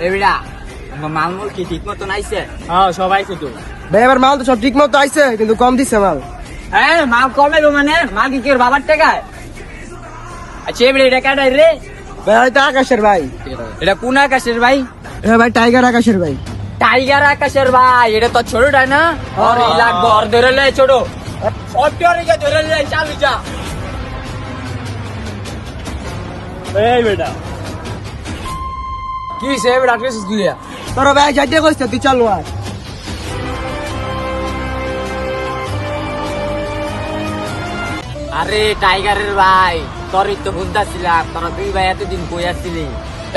এবিড়া মালমূল কি ঠিক মতন আইছে? হ্যাঁ সব আইছে তো। ভাই এবার মাল তো সব ঠিক মতো আইছে, কিন্তু কম দিচ্ছে মাল। হ্যাঁ মাল কমে গো, মানে মাল কি কেউ বাবার টাকায়? আচ্ছা এবিড়া এটা কাটাই রে? ভাই এটা আকাশের ভাই। এটা কোন আকাশের ভাই? এটা ভাই টাইগার আকাশের ভাই। টাইগার আকাশের ভাই, এটা তো ছোটটাই না? আর ই লাগবো, আর ধরে লে ছোট সবটারে ধরে লে, চালু যা। এই বেটা কি সে ডাক্তার দিয়া তোর ভাই যাইতে কইছে, তুই চালু আয়। আরে টাইগারের ভাই, তোরই তো বুঝতেছিলাম তোরা দুই ভাই এতদিন কই আসছিলি।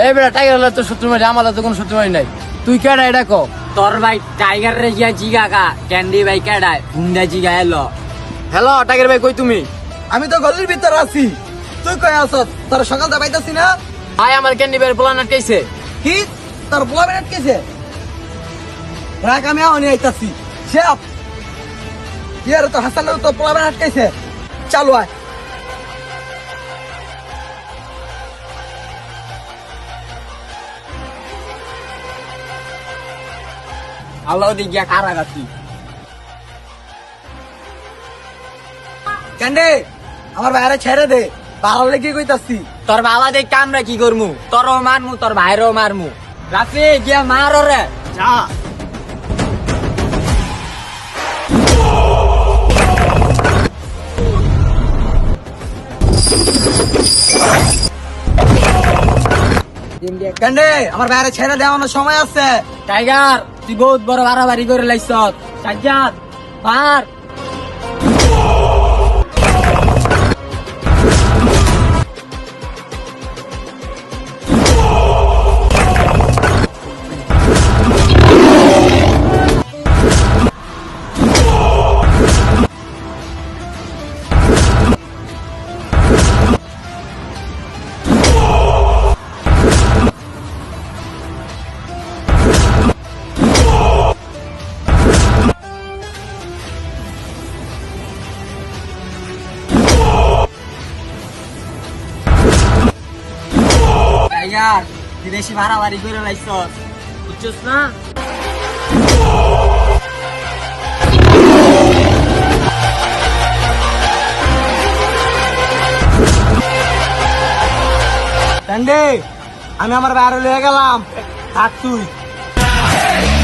এই বেটা টাইগার তো শত্রু মারি, আমার তো কোনো শত্রু মারি নাই। তুই কেডা এটা ক? তোর ভাই টাইগার রে গিয়া জিগা কা ক্যান্ডি ভাই কেডায় হুন্ডা জিগা এলো। হ্যালো টাইগার ভাই, কই তুমি? আমি তো গলির ভিতর আছি, তুই কই আছস? তোর সকাল দা পাইতাছি না। ভাই আমার ক্যান্ডি ভাইয়ের প্ল্যান আটকাইছে। কি তোর বুয়া বেনাট কেছে? রাখ, আমি আনি আইতাছি। শেফ ইয়ার তো হাসানের তো পোলা বেনাট কেছে। চালু আয়। আল্লাহ দি গিয়া কারাগাছি। কেন্ডে আমার বাইরে ছেড়ে দে, ভালো লেগে কইতাছি। তোর বাবা দেখ আমরা কি করমু, তোরও মারমু তোর ভাইরও মারমু। রাফি গিয়া মার রে যা। কেন্ডে আমার বাইরে ছেড়ে দেওয়ানোর সময় আছে। টাইগার তুই বহুত বড় বাড়াবাড়ি করে লাইছ। সাজ্জাদ মার। টাইগার তুই বেশি বাড়াবাড়ি করে লাইছ, বুঝছস না? কেন্ডে আমি আমার বাইরে লয়ে গেলাম, থাক তুই।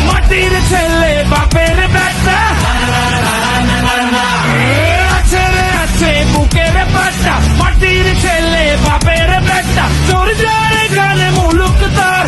মাটির ছেলে বাপের বেটা আছে রে আছে বুকের পাটা। মাটির ছেলে বাপের বেটা চোর যায় গানে মুলুক তার